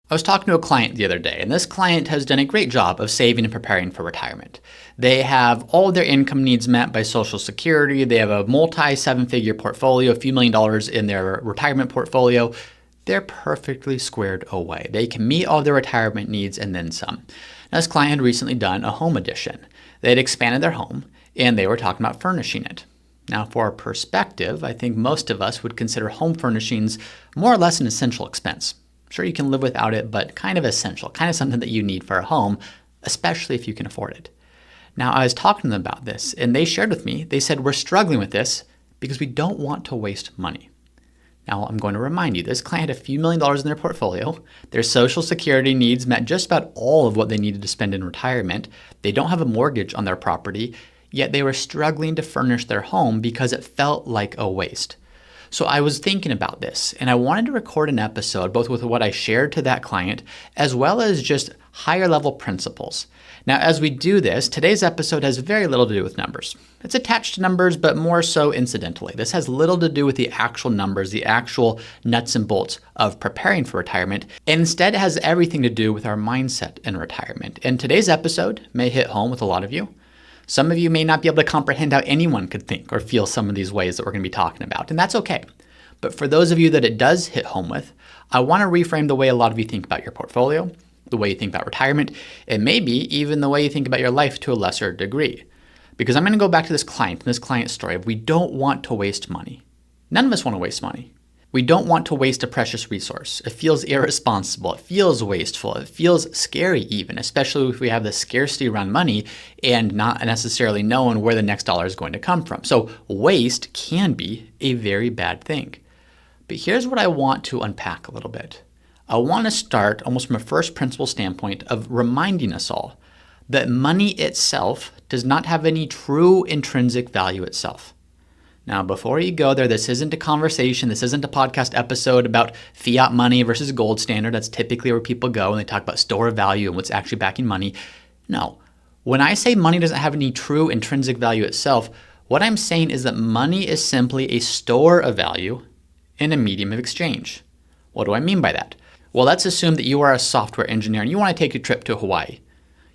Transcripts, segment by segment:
I was talking to a client the other day, and this client has done a great job of saving and preparing for retirement. They have all of their income needs met by Social Security. They have a multi-seven-figure portfolio, a few $1,000,000 in their retirement portfolio. They're perfectly squared away. They can meet all their retirement needs and then some. Now, this client had recently done a home addition. They had expanded their home, and they were talking about furnishing it. Now, for perspective, I think most of us would consider home furnishings more or less an essential expense. Sure, you can live without it, but kind of essential, kind of something that you need for a home, especially if you can afford it. Now, I was talking to them about this, and they shared with me, they said, we're struggling with this because we don't want to waste money. Now, I'm going to remind you, this client had a few $1,000,000 in their portfolio. Their Social Security needs met just about all of what they needed to spend in retirement. They don't have a mortgage on their property, yet they were struggling to furnish their home because it felt like a waste. So I was thinking about this, and I wanted to record an episode both with what I shared to that client as well as just higher level principles. Now, as we do this, today's episode has very little to do with numbers. It's attached to numbers, but more so incidentally. This has little to do with the actual numbers, the actual nuts and bolts of preparing for retirement, and instead it has everything to do with our mindset in retirement. And today's episode may hit home with a lot of you. Some of you may not be able to comprehend how anyone could think or feel some of these ways that we're going to be talking about, and that's okay. But for those of you that it does hit home with, I want to reframe the way a lot of you think about your portfolio, the way you think about retirement, and maybe even the way you think about your life to a lesser degree. Because I'm going to go back to this client and this client's story of we don't want to waste money. None of us want to waste money. We don't want to waste a precious resource. It feels irresponsible. It feels wasteful. It feels scary even, especially if we have the scarcity around money and not necessarily knowing where the next dollar is going to come from. So waste can be a very bad thing. But here's what I want to unpack a little bit. I want to start almost from a first principle standpoint of reminding us all that money itself does not have any true intrinsic value itself. Now, before you go there, this isn't a conversation. This isn't a podcast episode about fiat money versus gold standard. That's typically where people go when they talk about store of value and what's actually backing money. No. When I say money doesn't have any true intrinsic value itself, what I'm saying is that money is simply a store of value in a medium of exchange. What do I mean by that? Well, let's assume that you are a software engineer and you want to take a trip to Hawaii.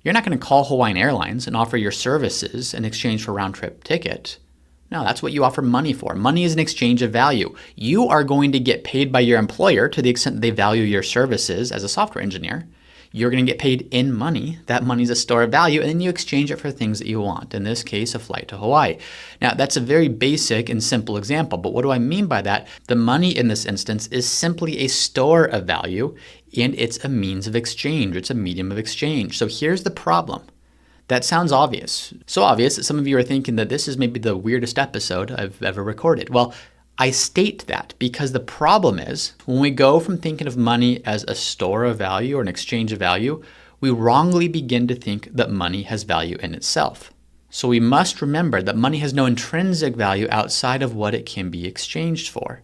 You're not going to call Hawaiian Airlines and offer your services in exchange for a round-trip ticket. No, that's what you offer money for. Money is an exchange of value. You are going to get paid by your employer to the extent that they value your services as a software engineer. You're going to get paid in money. That money is a store of value, and then you exchange it for things that you want. In this case, a flight to Hawaii. Now, that's a very basic and simple example, but what do I mean by that? The money in this instance is simply a store of value, and it's a means of exchange. It's a medium of exchange. So here's the problem. That sounds obvious. So obvious that some of you are thinking that this is maybe the weirdest episode I've ever recorded. Well, I state that because the problem is when we go from thinking of money as a store of value or an exchange of value, we wrongly begin to think that money has value in itself. So we must remember that money has no intrinsic value outside of what it can be exchanged for.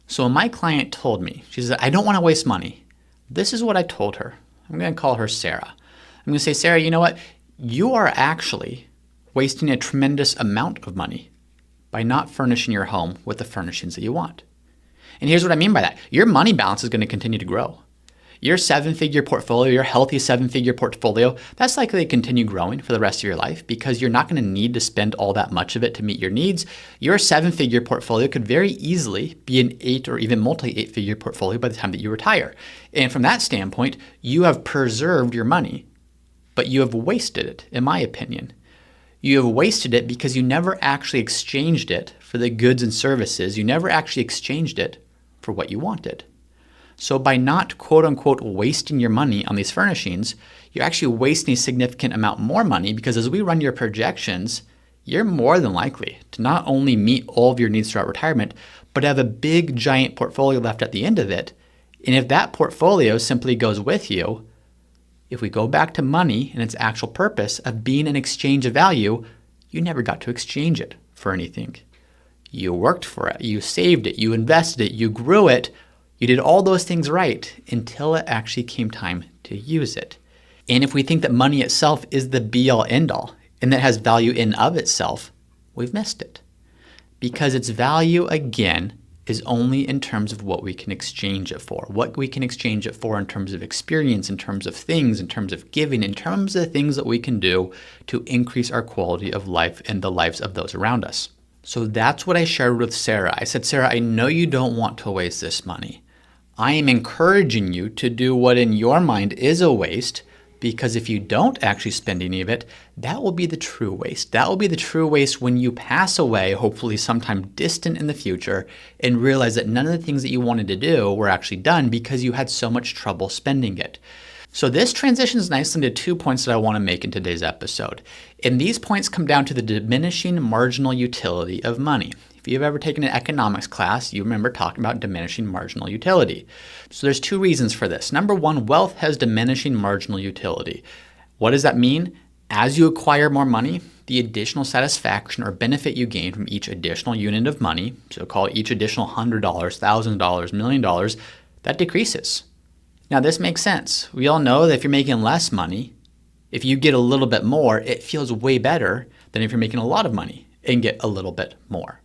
So when my client told me, she said, I don't want to waste money. This is what I told her. I'm going to call her Sarah. I'm going to say, Sarah, you know what? You are actually wasting a tremendous amount of money by not furnishing your home with the furnishings that you want. And here's what I mean by that. Your money balance is going to continue to grow. Your seven-figure portfolio, your healthy seven-figure portfolio, that's likely to continue growing for the rest of your life because you're not going to need to spend all that much of it to meet your needs. Your seven-figure portfolio could very easily be an eight or even multi-eight-figure portfolio by the time that you retire. And from that standpoint, you have preserved your money, but you have wasted it, in my opinion. You have wasted it because you never actually exchanged it for the goods and services. You never actually exchanged it for what you wanted. So by not quote unquote wasting your money on these furnishings, you're actually wasting a significant amount more money because as we run your projections, you're more than likely to not only meet all of your needs throughout retirement, but have a big giant portfolio left at the end of it. And if that portfolio simply goes with you, if we go back to money and its actual purpose of being an exchange of value, you never got to exchange it for anything. You worked for it, you saved it, you invested it, you grew it, you did all those things right until it actually came time to use it. And if we think that money itself is the be-all end-all and that has value in of itself, we've missed it. Because its value, again, is only in terms of what we can exchange it for. What we can exchange it for in terms of experience, in terms of things, in terms of giving, in terms of the things that we can do to increase our quality of life and the lives of those around us. So that's what I shared with Sarah. I said, Sarah, I know you don't want to waste this money. I am encouraging you to do what in your mind is a waste, because if you don't actually spend any of it, that will be the true waste. That will be the true waste when you pass away, hopefully sometime distant in the future, and realize that none of the things that you wanted to do were actually done because you had so much trouble spending it. So this transitions nicely into 2 points that I want to make in today's episode. And these points come down to the diminishing marginal utility of money. If you've ever taken an economics class, you remember talking about diminishing marginal utility. So there's 2 reasons for this. Number 1, wealth has diminishing marginal utility. What does that mean? As you acquire more money, the additional satisfaction or benefit you gain from each additional unit of money, so call each additional $100, $1,000, $1 million, that decreases. Now this makes sense. We all know that if you're making less money, if you get a little bit more, it feels way better than if you're making a lot of money and get a little bit more.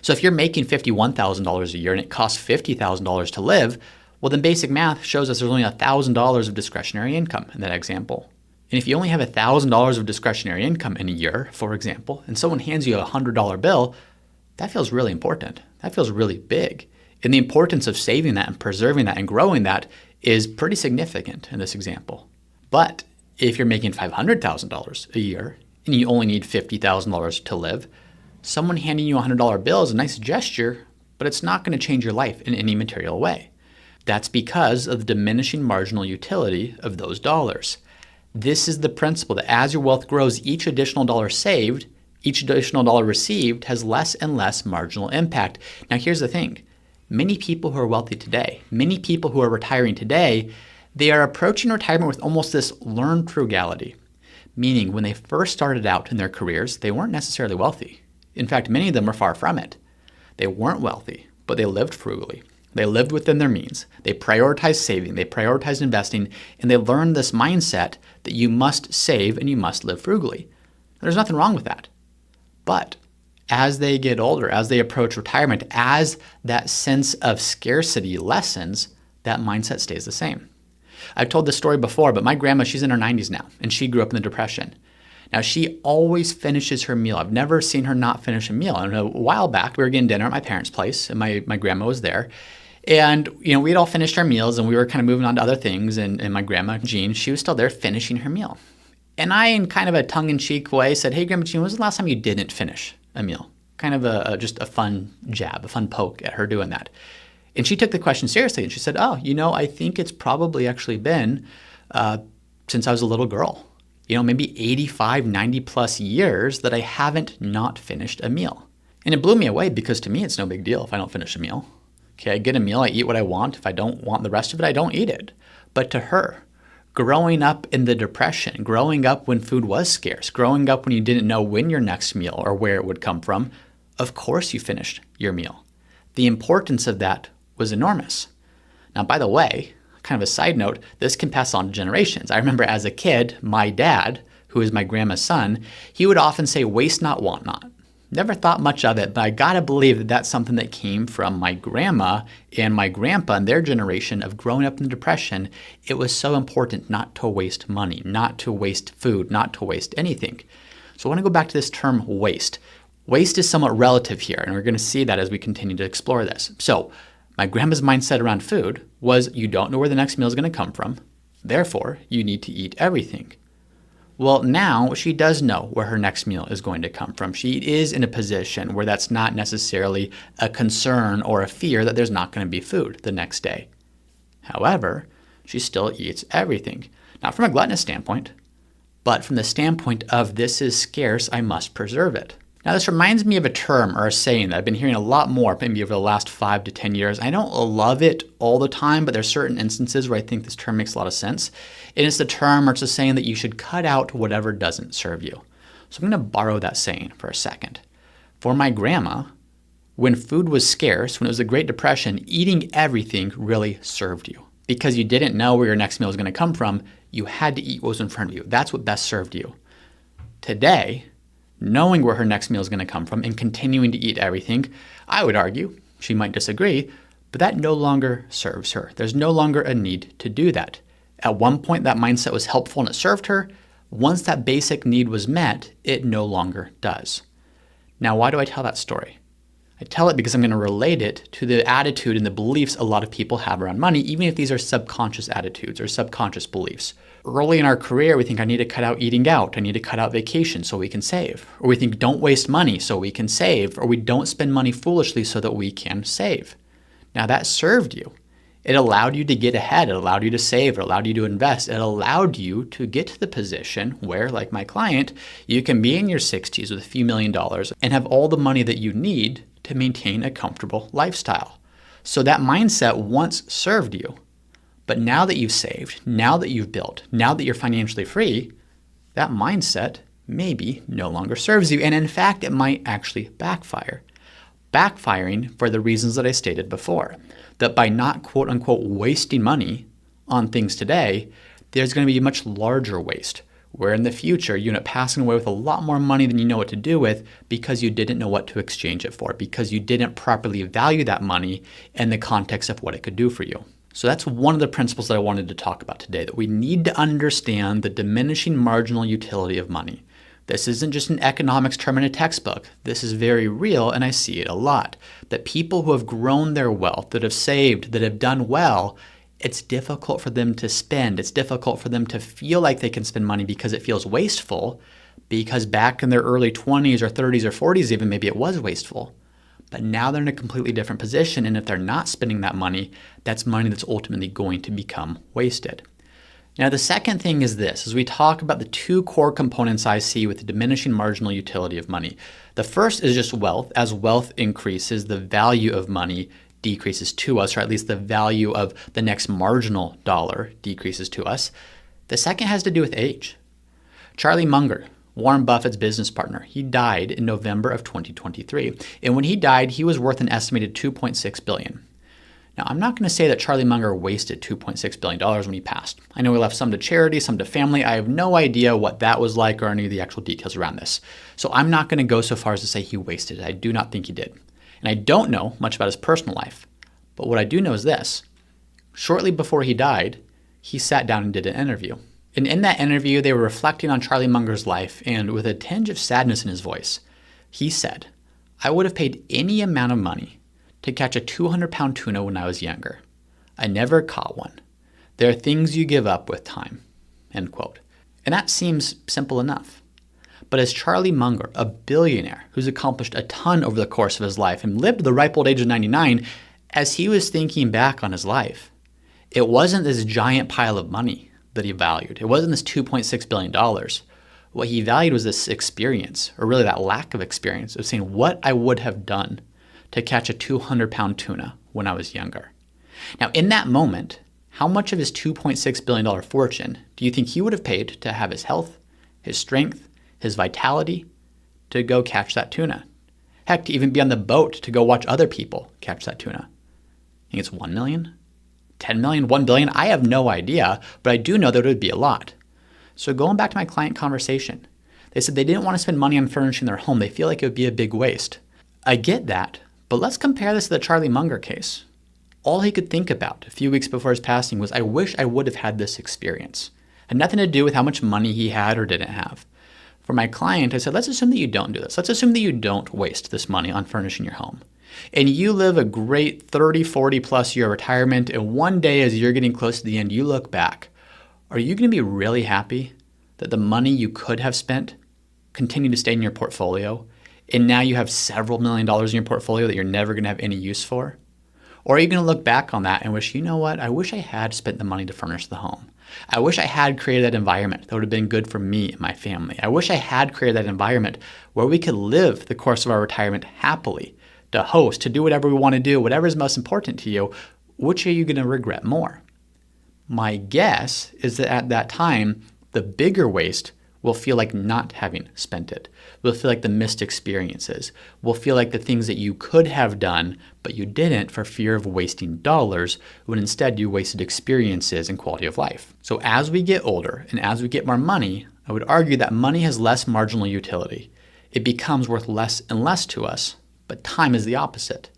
So if you're making $51,000 a year and it costs $50,000 to live, well then basic math shows us there's only $1,000 of discretionary income in that example. And if you only have $1,000 of discretionary income in a year, for example, and someone hands you a $100 bill, that feels really important. That feels really big. And the importance of saving that and preserving that and growing that is pretty significant in this example. But if you're making $500,000 a year and you only need $50,000 to live, someone handing you a $100 bill is a nice gesture, but it's not going to change your life in any material way. That's because of the diminishing marginal utility of those dollars. This is the principle that as your wealth grows, each additional dollar saved, each additional dollar received has less and less marginal impact. Now here's the thing. Many people who are wealthy today, many people who are retiring today, they are approaching retirement with almost this learned frugality, meaning when they first started out in their careers, they weren't necessarily wealthy. In fact, many of them were far from it. They weren't wealthy, but they lived frugally. They lived within their means. They prioritized saving, they prioritized investing, and they learned this mindset that you must save and you must live frugally. There's nothing wrong with that. But as they get older, as they approach retirement, as that sense of scarcity lessens, that mindset stays the same. I've told this story before, but my grandma, she's in her 90s now, and she grew up in the Depression. Now, she always finishes her meal. I've never seen her not finish a meal. And a while back, we were getting dinner at my parents' place, and my grandma was there. And, we had all finished our meals, and we were kind of moving on to other things. And my grandma, Jean, she was still there finishing her meal. And I, in kind of a tongue-in-cheek way, said, hey, Grandma Jean, when was the last time you didn't finish a meal? Kind of just a fun jab, a fun poke at her doing that. And she took the question seriously, and she said, I think it's probably actually been since I was a little girl. Maybe 85, 90 plus years that I haven't not finished a meal. And it blew me away because to me, it's no big deal if I don't finish a meal. Okay, I get a meal, I eat what I want. If I don't want the rest of it, I don't eat it. But to her, growing up in the Depression, growing up when food was scarce, growing up when you didn't know when your next meal or where it would come from, of course you finished your meal. The importance of that was enormous. Now, by the way, kind of a side note, this can pass on to generations. I remember as a kid, my dad, who is my grandma's son, he would often say, waste not, want not. Never thought much of it, but I gotta believe that that's something that came from my grandma and my grandpa and their generation of growing up in the Depression. It was so important not to waste money, not to waste food, not to waste anything. So I wanna go back to this term waste. Waste is somewhat relative here, and we're gonna see that as we continue to explore this. So my grandma's mindset around food was you don't know where the next meal is gonna come from, therefore you need to eat everything. Well, now she does know where her next meal is going to come from. She is in a position where that's not necessarily a concern or a fear that there's not going to be food the next day. However, she still eats everything. Not from a gluttonous standpoint, but from the standpoint of this is scarce, I must preserve it. Now, this reminds me of a term or a saying that I've been hearing a lot more, maybe over the last 5 to 10 years. I don't love it all the time, but there's certain instances where I think this term makes a lot of sense. And it's the term or it's a saying that you should cut out whatever doesn't serve you. So I'm going to borrow that saying for a second. For my grandma, when food was scarce, when it was the Great Depression, eating everything really served you. Because you didn't know where your next meal was going to come from, you had to eat what was in front of you. That's what best served you. Today, knowing where her next meal is going to come from and continuing to eat everything, I would argue, She might disagree, but that no longer serves her. There's no longer a need to do that. At one point, that mindset was helpful and it served her. Once that basic need was met, it no longer does. Now, why do I tell that story? I tell it because I'm going to relate it to the attitude and the beliefs a lot of people have around money, even if these are subconscious attitudes or subconscious beliefs. Early in our career, we think I need to cut out eating out. I need to cut out vacation so we can save. Or we think don't waste money so we can save. Or we don't spend money foolishly so that we can save. Now that served you. It allowed you to get ahead. It allowed you to save. It allowed you to invest. It allowed you to get to the position where, like my client, you can be in your 60s with a few $1,000,000 and have all the money that you need to maintain a comfortable lifestyle. So that mindset once served you. But now that you've saved, now that you've built, now that you're financially free, that mindset maybe no longer serves you. And in fact, it might actually backfire. Backfiring for the reasons that I stated before. That by not quote unquote wasting money on things today, there's going to be a much larger waste. Where in the future, you end up passing away with a lot more money than you know what to do with because you didn't know what to exchange it for, because you didn't properly value that money in the context of what it could do for you. So that's one of the principles that I wanted to talk about today, that we need to understand the diminishing marginal utility of money. This isn't just an economics term in a textbook. This is very real, and I see it a lot. That people who have grown their wealth, that have saved, that have done well, it's difficult for them to spend. It's difficult for them to feel like they can spend money because it feels wasteful, because back in their early 20s or 30s or 40s even, maybe it was wasteful. But now they're in a completely different position, and if they're not spending that money, that's money that's ultimately going to become wasted. Now, the second thing is this, as we talk about the two core components I see with the diminishing marginal utility of money. The first is just wealth. As wealth increases, the value of money decreases to us, or at least the value of the next marginal dollar decreases to us. The second has to do with age. Charlie Munger, Warren Buffett's business partner, he died in November of 2023. And when he died, he was worth an estimated $2.6 billion. Now, I'm not going to say that Charlie Munger wasted $2.6 billion when he passed. I know he left some to charity, some to family. I have no idea what that was like or any of the actual details around this. So I'm not going to go so far as to say he wasted it. I do not think he did. And I don't know much about his personal life. But what I do know is this. Shortly before he died, he sat down and did an interview. And in that interview, they were reflecting on Charlie Munger's life, and with a tinge of sadness in his voice, he said, "I would have paid any amount of money to catch a 200-pound tuna when I was younger. I never caught one. There are things you give up with time." End quote. And that seems simple enough. But as Charlie Munger, a billionaire who's accomplished a ton over the course of his life and lived to the ripe old age of 99, as he was thinking back on his life, it wasn't this giant pile of money that he valued. It wasn't this $2.6 billion. What he valued was this experience, or really that lack of experience, of saying what I would have done to catch a 200-pound tuna when I was younger. Now, in that moment, how much of his $2.6 billion fortune do you think he would have paid to have his health, his strength, his vitality to go catch that tuna? Heck, to even be on the boat to go watch other people catch that tuna. I think it's 1 million, 10 million, 1 billion. I have no idea, but I do know that it would be a lot. So going back to my client conversation, they said they didn't want to spend money on furnishing their home. They feel like it would be a big waste. I get that, but let's compare this to the Charlie Munger case. All he could think about a few weeks before his passing was, I wish I would have had this experience. It had nothing to do with how much money he had or didn't have. For my client, I said, let's assume that you don't do this. Let's assume that you don't waste this money on furnishing your home. And you live a great 30, 40 plus year retirement, and one day as you're getting close to the end, you look back. Are you going to be really happy that the money you could have spent continued to stay in your portfolio, and now you have several $1 million in your portfolio that you're never going to have any use for? Or are you going to look back on that and wish, you know what, I wish I had spent the money to furnish the home. I wish I had created that environment that would have been good for me and my family. I wish I had created that environment where we could live the course of our retirement happily, to host, to do whatever we want to do, whatever is most important to you. Which are you going to regret more? My guess is that at that time, the bigger waste will feel like not having spent it. Will feel like the missed experiences. Will feel like the things that you could have done, but you didn't for fear of wasting dollars, when instead you wasted experiences and quality of life. So as we get older and as we get more money, I would argue that money has less marginal utility. It becomes worth less and less to us, but time is the opposite.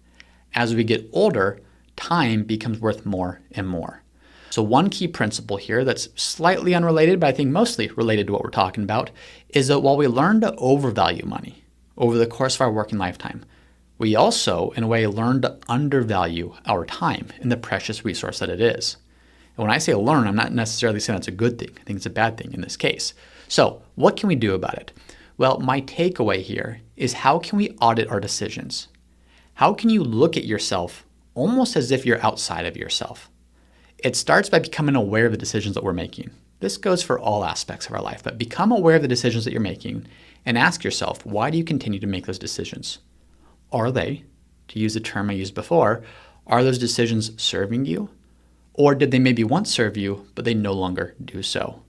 As we get older, time becomes worth more and more. So one key principle here that's slightly unrelated, but I think mostly related to what we're talking about, is that while we learn to overvalue money over the course of our working lifetime, we also, in a way, learn to undervalue our time and the precious resource that it is. And when I say learn, I'm not necessarily saying that's a good thing. I think it's a bad thing in this case. So what can we do about it? Well, my takeaway here is, how can we audit our decisions? How can you look at yourself almost as if you're outside of yourself? It starts by becoming aware of the decisions that we're making. This goes for all aspects of our life, but become aware of the decisions that you're making and ask yourself, why do you continue to make those decisions? Are they, to use the term I used before, are those decisions serving you? Or did they maybe once serve you, but they no longer do so?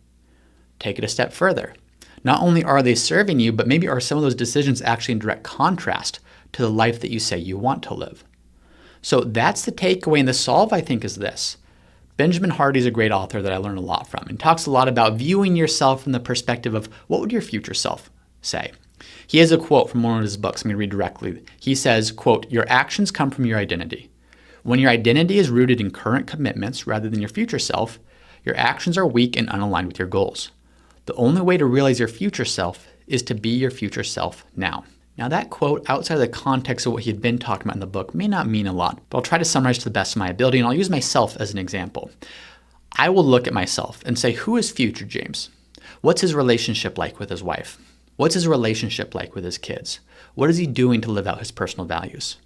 Take it a step further. Not only are they serving you, but maybe are some of those decisions actually in direct contrast to the life that you say you want to live? So that's the takeaway, and the solve, I think, is this. Benjamin Hardy is a great author that I learned a lot from, and talks a lot about viewing yourself from the perspective of what would your future self say. He has a quote from one of his books. I'm going to read directly. He says, quote, "Your actions come from your identity. When your identity is rooted in current commitments rather than your future self, your actions are weak and unaligned with your goals. The only way to realize your future self is to be your future self now." Now that quote, outside of the context of what he had been talking about in the book, may not mean a lot, but I'll try to summarize to the best of my ability, and I'll use myself as an example. I will look at myself and say, who is future James? What's his relationship like with his wife? What's his relationship like with his kids? What is he doing to live out his personal values?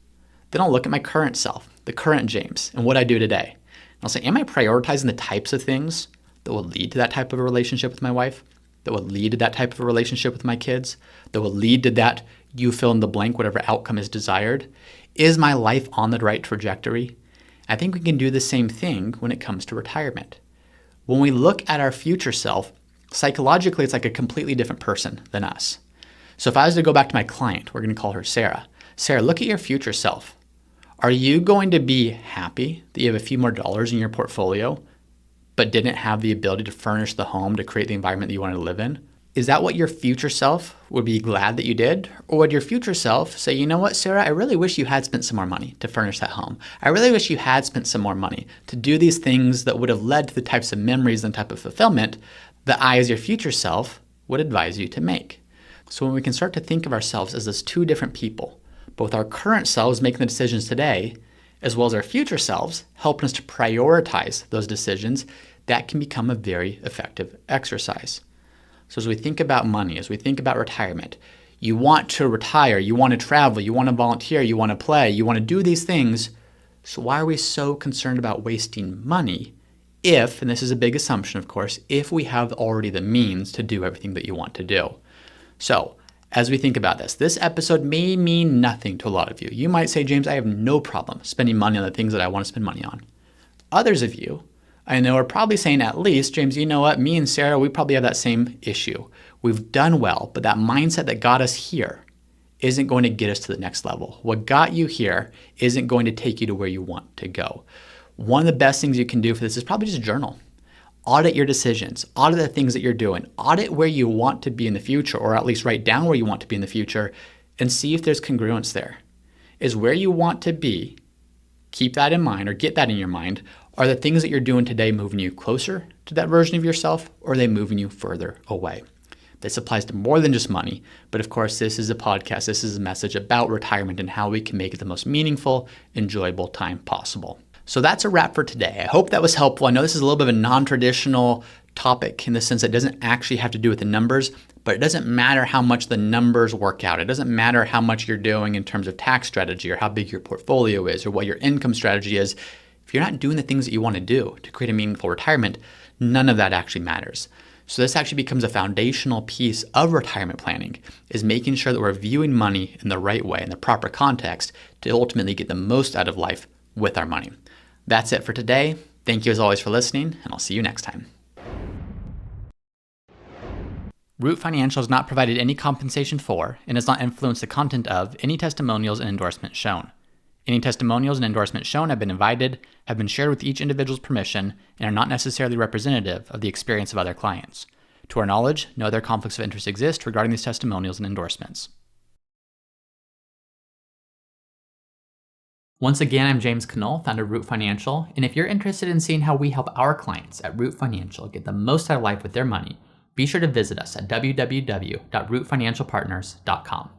Then I'll look at my current self, the current James, and what I do today. And I'll say, am I prioritizing the types of things that will lead to that type of a relationship with my wife? That will lead to that type of a relationship with my kids? That will lead to that, you fill in the blank, whatever outcome is desired? Is my life on the right trajectory? I think we can do the same thing when it comes to retirement. When we look at our future self, psychologically, it's like a completely different person than us. So if I was to go back to my client, we're going to call her Sarah. Sarah, look at your future self. Are you going to be happy that you have a few more dollars in your portfolio, but didn't have the ability to furnish the home to create the environment that you wanted to live in? Is that what your future self would be glad that you did? Or would your future self say, you know what, Sarah, I really wish you had spent some more money to furnish that home. I really wish you had spent some more money to do these things that would have led to the types of memories and type of fulfillment that I, as your future self, would advise you to make. So when we can start to think of ourselves as those two different people, both our current selves making the decisions today, as well as our future selves helping us to prioritize those decisions, that can become a very effective exercise. So as we think about money, as we think about retirement, you want to retire, you want to travel, you want to volunteer, you want to play, you want to do these things. So why are we so concerned about wasting money if, and this is a big assumption of course, if we have already the means to do everything that you want to do? So as we think about this episode may mean nothing to a lot of you. You might say, James, I have no problem spending money on the things that I want to spend money on. Others of you, I know, are probably saying at least, James, you know what, me and Sarah, we probably have that same issue. We've done well, but that mindset that got us here isn't going to get us to the next level. What got you here isn't going to take you to where you want to go. One of the best things you can do for this is probably just journal. Audit your decisions, audit the things that you're doing, audit where you want to be in the future, or at least write down where you want to be in the future and see if there's congruence there. Is where you want to be, keep that in mind or get that in your mind. Are the things that you're doing today moving you closer to that version of yourself, or are they moving you further away? This applies to more than just money, but of course this is a podcast, this is a message about retirement and how we can make it the most meaningful, enjoyable time possible. So that's a wrap for today. I hope that was helpful. I know this is a little bit of a non-traditional topic in the sense that it doesn't actually have to do with the numbers, but it doesn't matter how much the numbers work out. It doesn't matter how much you're doing in terms of tax strategy or how big your portfolio is or what your income strategy is. If you're not doing the things that you want to do to create a meaningful retirement, none of that actually matters. So this actually becomes a foundational piece of retirement planning, is making sure that we're viewing money in the right way, in the proper context, to ultimately get the most out of life with our money. That's it for today. Thank you as always for listening, and I'll see you next time. Root Financial has not provided any compensation for and does not influence the content of any testimonials and endorsements shown. Any testimonials and endorsements shown have been invited, have been shared with each individual's permission, and are not necessarily representative of the experience of other clients. To our knowledge, no other conflicts of interest exist regarding these testimonials and endorsements. Once again, I'm James Knoll, founder of Root Financial, and if you're interested in seeing how we help our clients at Root Financial get the most out of life with their money, be sure to visit us at www.rootfinancialpartners.com.